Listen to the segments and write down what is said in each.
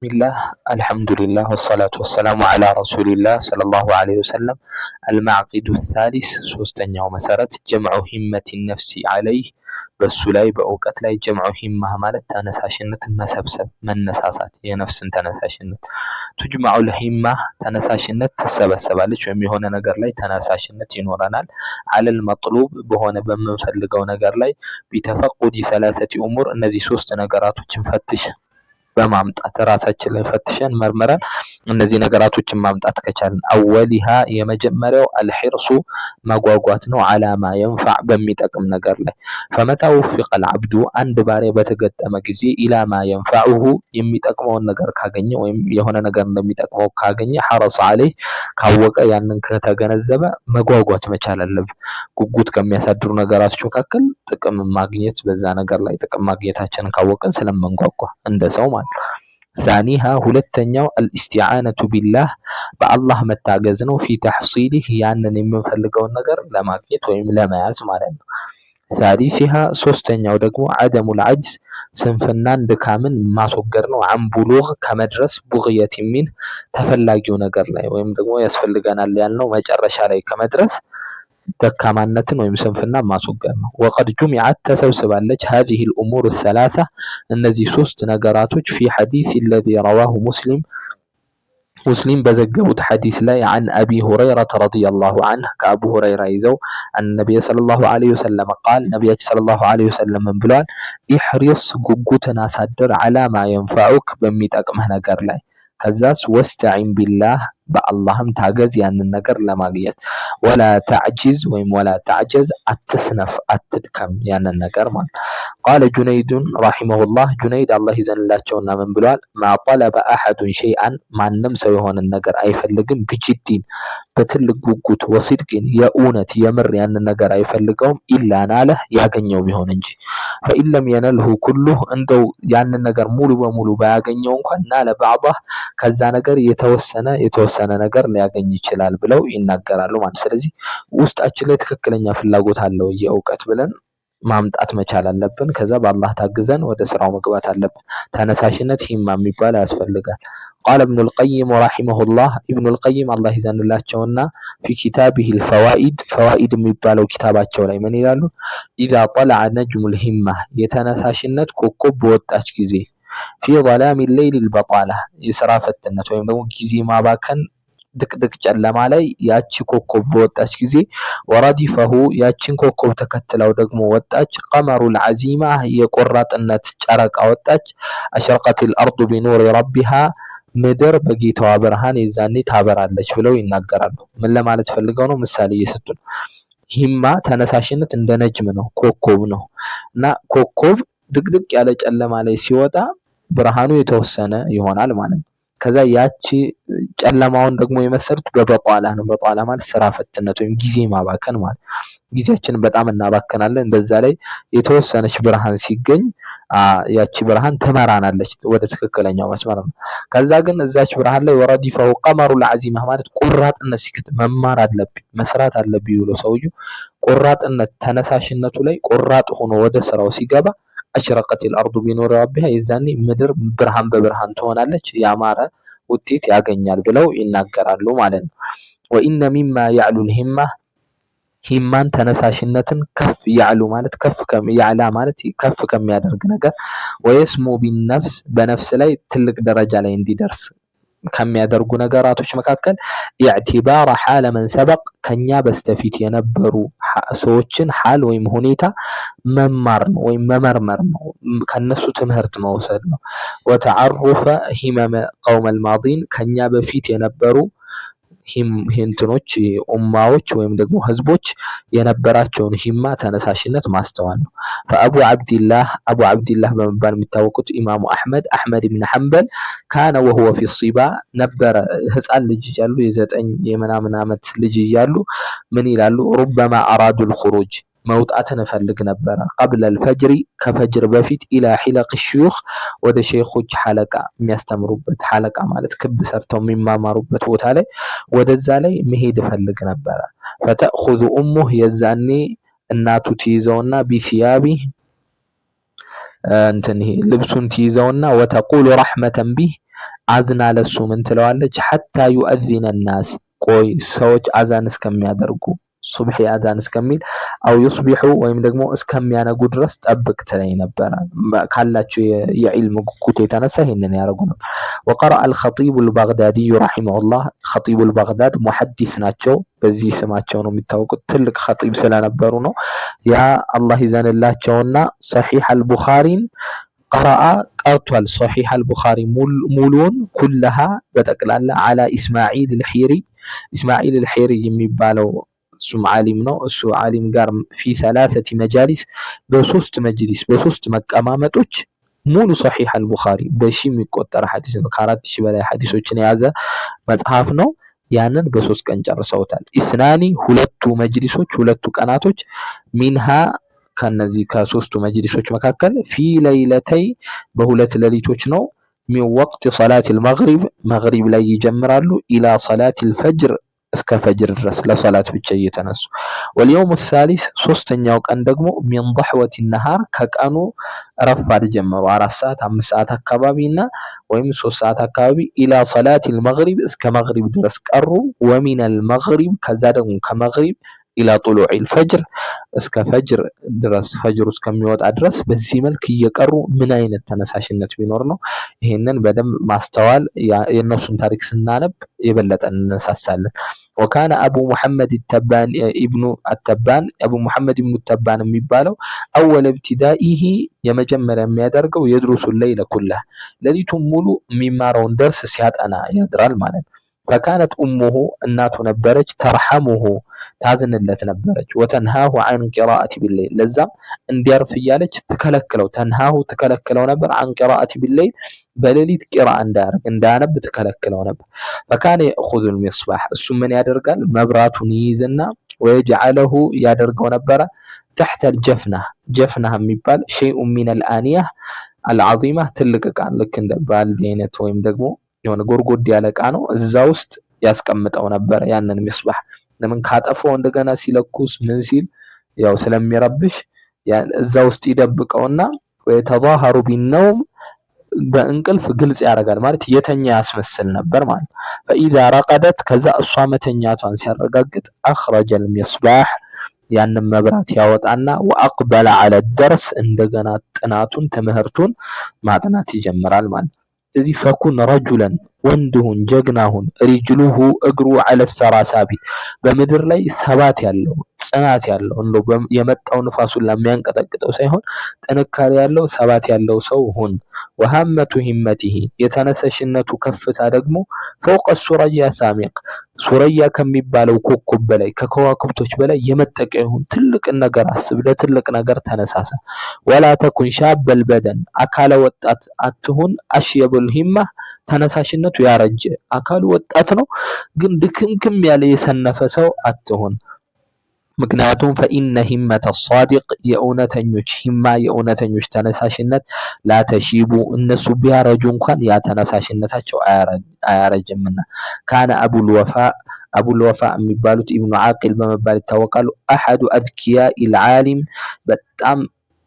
ቢስሚላህ አልሐምዱሊላህ ወሰላቱ ወሰላሙ አላ ረሱሊላህ ሰለላሁ ዐለይሂ ወሰለም። አልማዕቂዱ ሳሊስ ሶስተኛው መሰረት ጀምዑ ሂመቲ ነፍሲ ዐለይህ በሱ ላይ በእውቀት ላይ ጀምዑ ሂማህ ማለት ተነሳሽነትን መሰብሰብ መነሳሳት የነፍስን ተነሳሽነት ቱጅመዑል ሂማህ ተነሳሽነት ትሰበሰባለች ወይም የሆነ ነገር ላይ ተነሳሽነት ይኖረናል። አለል መጥሉብ በሆነ በምንፈልገው ነገር ላይ ቢተፈቁዲ ሰላሰቲ ኡሙር እነዚህ ሶስት ነገራቶችን ፈትሽ በማምጣት ራሳችን ላይ ፈትሸን መርምረን እነዚህ ነገራቶችን ማምጣት ከቻልን አወሊሃ የመጀመሪያው አልሒርሱ መጓጓት ነው። አላማ የንፋዕ በሚጠቅም ነገር ላይ ፈመታ ውፊቀል አብዱ አንድ ባሪያ በተገጠመ ጊዜ ኢላማ የንፋዑሁ የሚጠቅመውን ነገር ካገኘ ወይም የሆነ ነገር እንደሚጠቅመው ካገኘ ሐረሰ ዐለይህ ካወቀ ያንን ከተገነዘበ መጓጓት መቻል አለብን። ጉጉት ከሚያሳድሩ ነገራቶች መካከል ጥቅም ማግኘት በዛ ነገር ላይ ጥቅም ማግኘታችንን ካወቅን ስለምንጓጓ እንደ ሰው ማለት ዛኒሃ ሁለተኛው አልኢስቲዓነቱ ቢላህ በአላህ መታገዝ ነው። ፊ ተሕሲሊህ ያንን የምንፈልገውን ነገር ለማግኘት ወይም ለመያዝ ማለት ነው። ሳሊሲሃ ሶስተኛው ደግሞ አደሙል ዐጅዝ ስንፍናን ድካምን ማስወገድ ነው። አን ቡሉግ ከመድረስ ቡግየት ሚን ተፈላጊው ነገር ላይ ወይም ደግሞ ያስፈልገናል ያልነው መጨረሻ ላይ ከመድረስ ደካማነትን ወይም ስንፍና ማስወገድ ነው። ወቀድ ጁሚዐት ተሰብስባለች ሀዚሂል ኡሙር ሰላሳ እነዚህ ሶስት ነገራቶች ፊ ሐዲስ አለዚ ረዋሁ ሙስሊም በዘገቡት ሐዲስ ላይ አን አቢ ሁረይረተ ረዲየላሁ ዐንሁ ከአቡ ሁረይራ ይዘው ነቢይ ሰለላሁ ዐለይሂ ወሰለም ቃል ነቢያችን ሰለላሁ ዐለይሂ ወሰለም ብለዋል፣ ኢሕሪስ ጉጉትን አሳድር ዐላ ማ የንፈዑክ በሚጠቅምህ ነገር ላይ ከዛስ ወስተዒን ቢላህ በአላህም ታገዝ ያንን ነገር ለማግኘት ወላ ተዕጂዝ ወይም ወላ ተዕጀዝ አትስነፍ አትድከም ያንን ነገር ማለት ቃለ ጁነይዱን ረሒመሁላህ ጁነይድ አላህ ይዘንላቸውና ምን ብለዋል ማ ጠለበ አሐዱን ሸይአን ማንም ሰው የሆነን ነገር አይፈልግም ብጅዲን በትልቅ ጉጉት ወሲድቅን የእውነት የምር ያንን ነገር አይፈልገውም ኢላ ናለህ ያገኘው ቢሆን እንጂ ፈኢለም የነልሁ ኩሉህ እንደው ያንን ነገር ሙሉ በሙሉ ባያገኘው እንኳን ናለ ባዕዳህ ከዛ ነገር የተወሰነ ነገር ሊያገኝ ይችላል ብለው ይናገራሉ ማለት። ስለዚህ ውስጣችን ላይ ትክክለኛ ፍላጎት አለው የእውቀት ብለን ማምጣት መቻል አለብን። ከዛ በአላህ ታግዘን ወደ ስራው መግባት አለብን። ተነሳሽነት ሂማ የሚባል ያስፈልጋል። ቃለ ኢብኑል ቀይም ረሒመሁላህ ኢብኑል ቀይም አላህ ይዘንላቸውና ፊ ኪታቢሂል ፈዋኢድ ፈዋኢድ የሚባለው ኪታባቸው ላይ ምን ይላሉ? ኢዛ ጠለዐ ነጅሙል ሂማ የተነሳሽነት ኮከብ በወጣች ጊዜ ፊ ظላሚ ሌይሊል በጣላ የስራ ፈትነት ወይም ደግሞ ጊዜ ማባከን ድቅድቅ ጨለማ ላይ ያቺ ኮከብ በወጣች ጊዜ ወረዲፈሁ ያቺን ኮከብ ተከትለው ደግሞ ወጣች ቀመሩል ዐዚማ የቆራጥነት ጨረቃ ወጣች አሸረቀቲል አርዱ ቢኑሪ ረቢሃ ምድር በጌታዋ ብርሃን የዛኔ ታበራለች ብለው ይናገራሉ። ምን ለማለት ፈልገው ነው? ምሳሌ እየሰጡ ነው። ሂማ ተነሳሽነት እንደ ነጅም ነው፣ ኮከብ ነው እና ኮከብ ድቅድቅ ያለ ጨለማ ላይ ሲወጣ ብርሃኑ የተወሰነ ይሆናል ማለት ነው። ከዛ ያቺ ጨለማውን ደግሞ የመሰሉት በበጧላ ነው። በጧላ ማለት ስራ ፈትነት ወይም ጊዜ ማባከን ማለት ጊዜያችንን በጣም እናባከናለን። በዛ ላይ የተወሰነች ብርሃን ሲገኝ ያቺ ብርሃን ትመራናለች ወደ ትክክለኛው መስመር ነው። ከዛ ግን እዛች ብርሃን ላይ ወረዲፈሁ ቀመሩል ዐዚማ ማለት ቆራጥነት ሲከት መማር አለብኝ መስራት አለብኝ ብሎ ሰውዬው ቆራጥነት ተነሳሽነቱ ላይ ቆራጥ ሆኖ ወደ ስራው ሲገባ አሽረቀቲል አርዱ ቢኑሪ ረቢሃ የዛኔ ምድር ብርሃን በብርሃን ትሆናለች፣ ያማረ ውጤት ያገኛል ብለው ይናገራሉ ማለት ነው። ወኢነ ሚማ ያዕሉል ሂማን ተነሳሽነትን ከፍ ያዕሉ ማለት ያዕላ ማለት ከፍ ከሚያደርግ ነገር ወየስሙ ቢነፍስ በነፍስ ላይ ትልቅ ደረጃ ላይ እንዲደርስ ከሚያደርጉ ነገራቶች መካከል ኢዕቲባር ሐለ መን ሰበቅ ከኛ በስተፊት የነበሩ ሰዎችን ሐል ወይም ሁኔታ መማር ነው ወይም መመርመር ነው፣ ከነሱ ትምህርት መውሰድ ነው። ወተዓሩፈ ሂመመ ቀውመል ማዲን ከኛ በፊት የነበሩ ሂንትኖች ኡማዎች ወይም ደግሞ ህዝቦች የነበራቸውን ሂማ ተነሳሽነት ማስተዋል ነው። ፈአቡ ዓብዲላህ በመባል የሚታወቁት ኢማሙ አሕመድ ብን ሐንበል ካነ ወሁወ ፊ ሲባ ነበረ ህፃን ልጅ እያሉ የዘጠኝ የምናምን ዓመት ልጅ እያሉ ምን ይላሉ? ሩበማ አራዱል ኹሩጅ መውጣትን እፈልግ ነበረ ቀብለል ፈጅሪ ከፈጅር በፊት ኢላ ሒለቅ ሽዩኽ ወደ ሼኾች ሐለቃ የሚያስተምሩበት ሐለቃ ማለት ክብ ሰርተው የሚማማሩበት ቦታ ላይ ወደዛ ላይ መሄድ እፈልግ ነበረ። ፈተእኹዙ ኡሙህ የዛኔ እናቱ ትይዘውና ቢሲያቢ እንትን ይሄ ልብሱን ትይዘውና ወተቁሉ ረሕመተን ቢህ አዝና ለሱ ምን ትለዋለች ሐታ ዩአዚነ ናስ ቆይ ሰዎች አዛን እስከሚያደርጉ ሱብሒ አዛን እስከሚል አው ዩስቢሑ ወይም ደግሞ እስከሚያነጉ ድረስ ጠብቅ ትለኝ ነበረ። ካላቸው የዒልም ጉጉት የተነሳ ይሄንን ያደርጉ ነው። ወቀረአ አልኸጢቡ አልባግዳዲ ረሒመሁላህ ኸጢቡ አልባግዳድ ሙሐዲስ ናቸው። በዚህ ስማቸው ነው የሚታወቁት። ትልቅ ኸጢብ ስለነበሩ ነው። ያ አላህ ይዘንላቸውና ሰሒሕ አልቡኻሪን ቀረአ ቀርቷል። ሰሒሕ አልቡኻሪ ሙሉን ኩለሃ በጠቅላላ አላ ኢስማዒል አልሒሪ ኢስማዒል አልሒሪ የሚባለው እሱም ዓሊም ነው። እሱ ዓሊም ጋር ፊ ሰላሰቲ መጃሊስ በሶስት መጅሊስ በሶስት መቀማመጦች ሙሉ ሰሒሕ አልቡኻሪ በሺ የሚቆጠር ሐዲስ ነው። ከአራት ሺህ በላይ ሐዲሶችን የያዘ መጽሐፍ ነው። ያንን በሶስት ቀን ጨርሰውታል። ኢስናኒ ሁለቱ መጅሊሶች ሁለቱ ቀናቶች ሚንሃ ከነዚህ ከሶስቱ መጅሊሶች መካከል ፊ ለይለተይ በሁለት ሌሊቶች ነው። ሚን ወቅት ሰላት አልመግሪብ መግሪብ ላይ ይጀምራሉ ኢላ ሰላት አልፈጅር እስከ ፈጅር ድረስ ለሰላት ብቻ እየተነሱ ወልየውም ሳሊስ ሶስተኛው ቀን ደግሞ ሚን ضحወት ነሃር ከቀኑ ረፋድ ጀመሩ 4 ሰዓት 5 ሰዓት አካባቢና ወይም 3 ሰዓት አካባቢ ኢላ ሰላት አልመግሪብ እስከ መግሪብ ድረስ ቀሩ። ወሚን አልመግሪብ ከዛ ደግሞ ከመግሪብ ኢላ ጡሉዕ አልፈጅር እስከ ፈጅር ድረስ ፈጅሩ እስከሚወጣ ድረስ በዚህ መልክ እየቀሩ ምን አይነት ተነሳሽነት ቢኖር ነው። ይሄንን በደንብ ማስተዋል የነሱን ታሪክ ስናነብ የበለጠ እንነሳሳለን። ወካነ አቡ ሙሐመድ ተባን ኢብኑ አተባን አቡ ሙሐመድ ኢብኑ ተባን የሚባለው አወለ ኢብቲዳኢሂ የመጀመሪያ የሚያደርገው የድሩሱ ለይለ ኩላህ ሌሊቱን ሙሉ የሚማረውን ደርስ ሲያጠና ያድራል ማለት ነው። ፈካነት ኡሙሁ እናቱ ነበረች ተርሐሙሁ ታዝንለት ነበረች። ወተንሃሁ አን ቂራአቲ ቢለይል ለዛም እንዲያርፍ እያለች ትከለክለው ተንሃሁ ትከለክለው ነበር። አን ቂራአቲ ቢለይል በሌሊት ቂራ እንዳያነብ ትከለክለው ነበር። ፈካነ የእኹዙል ሚስባህ እሱ ምን ያደርጋል መብራቱን ይይዝና ወየጅዐለሁ ያደርገው ነበረ ተሕተል ጀፍናህ የሚባል ሸይኡን ሚነል አንያ አልዓዚማ ትልቅ ዕቃ ልክ እንደ ባልዲ አይነት ወይም ደግሞ የሆነ ጎርጎድ ያለ ዕቃ ነው። እዛ ውስጥ ያስቀምጠው ነበር ያንን ሚስባህ ለምን ካጠፋው እንደገና ሲለኩስ ምን ሲል ያው ስለሚረብሽ እዛ ውስጥ ይደብቀውና ወይተዛሃሩ ቢነውም በእንቅልፍ ግልጽ ያደርጋል ማለት የተኛ ያስመስል ነበር ማለት። ፈኢዛ ረቀደት ከዛ እሷ መተኛቷን ሲያረጋግጥ አኽረጀል ሚስባህ ያንን መብራት ያወጣና ወአቅበለ ዐለ ደርስ እንደገና ጥናቱን ትምህርቱን ማጥናት ይጀምራል ማለት። ስለዚህ ፈኩን ረጁለን ወንድሁን ጀግናሁን ሪጅሉሁ እግሩ ዐለ ሰራሳቢት በምድር ላይ ሰባት ያለው ጽናት ያለው እንደው የመጣው ንፋሱን ለሚያንቀጠቅጠው ሳይሆን ጥንካሬ ያለው ሰባት ያለው ሰው ሁን። ወሐመቱ ሂመቲሂ የተነሳሽነቱ ከፍታ ደግሞ ፈውቀ ሱረያ ሳሚቅ ሱረያ ከሚባለው ኮከብ በላይ ከከዋክብቶች በላይ የመጠቀ ይሁን። ትልቅ ነገር አስብ፣ ለትልቅ ነገር ተነሳሳ። ወላ ተኩን ሻበል በደን አካለ ወጣት አትሁን። አሽየቡል ሂማ ተነሳሽነቱ ያረጀ አካሉ ወጣት ነው ግን ድክምክም ያለ የሰነፈ ሰው አትሁን። ምክንያቱም ፈኢነ ሂመተ ሳዲቅ የእውነተኞች ሂማ የእውነተኞች ተነሳሽነት ላተሺቡ እነሱ ቢያረጁ እንኳን ያ ተነሳሽነታቸው አያረጅምና። ካነ አቡል ወፋ የሚባሉት ኢብኑ ዓቂል በመባል ይታወቃሉ። አሐዱ አዝኪያኢል ዓሊም በጣም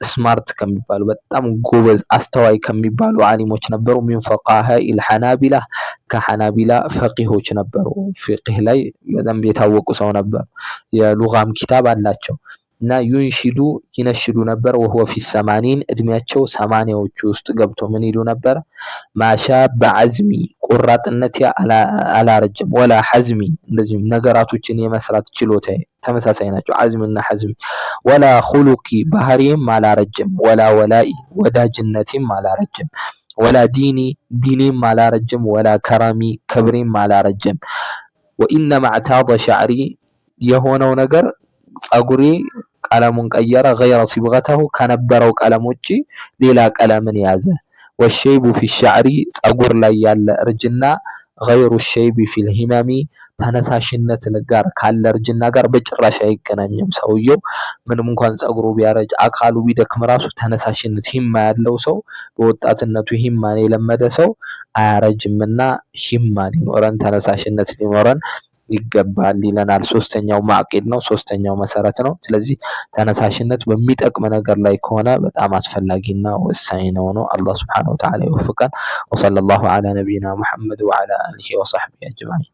ስማርት ከሚባሉ በጣም ጎበዝ አስተዋይ ከሚባሉ ዓሊሞች ነበሩ። ሚን ፈቃሃኢል ሐናቢላ ከሐናቢላ ፈቂሆች ነበሩ። ፊቅህ ላይ በደንብ የታወቁ ሰው ነበሩ። የሉጋም ኪታብ አላቸው እና ይነሽዱ ነበር። ወሁወ ፊ ሰማኒን እድሜያቸው ሰማንያዎቹ ውስጥ ገብቶ ምን ይሉ ነበር? ማሻ በዐዝሚ ቆራጥነቴ አላረጀም፣ ወላ ሐዝሚ እንደዚሁም ነገራቶችን የመስራት ችሎታ ተመሳሳይ ናቸው። ዐዝምና ሐዝሚ ወላ ኹሉቂ ባህሪም አላረጀም፣ ወላ ወላኢ ወዳጅነቴም አላረጀም፣ ወላ ዲኔም አላረጀም፣ ወላ ከረሚ ክብሬም አላረጀም። ወኢነማ እዕታደ ሸዕሪ የሆነው ነገር ጸጉሬ ቀለሙን ቀየረ። ገይረ ሲብገተሁ ከነበረው ቀለም ውጪ ሌላ ቀለምን ያዘ። ወሸይቡ ፊ ሸዕሪ ጸጉር ላይ ያለ እርጅና ገይሩ ሸይቢ ፊል ሂመሚ ተነሳሽነት ጋር ካለ እርጅና ጋር በጭራሽ አይገናኝም። ሰውየው ምንም እንኳን ጸጉሩ ቢያረጅ አካሉ ቢደክም ራሱ ተነሳሽነት ሂማ ያለው ሰው በወጣትነቱ ሂማን የለመደ ሰው አያረጅምና ሂማ ሊኖረን ተነሳሽነት ሊኖረን ይገባል ይለናል። ሶስተኛው ማዕቂድ ነው፣ ሶስተኛው መሰረት ነው። ስለዚህ ተነሳሽነት በሚጠቅም ነገር ላይ ከሆነ በጣም አስፈላጊና ወሳኝ ነው። አላህ ሱብሓነሁ ወተዓላ ይወፍቀን። ወሰለላሁ ዐላ ነቢይና ሙሐመድ ወዐላ አሊሂ ወሰሕቢሂ አጅመዒን።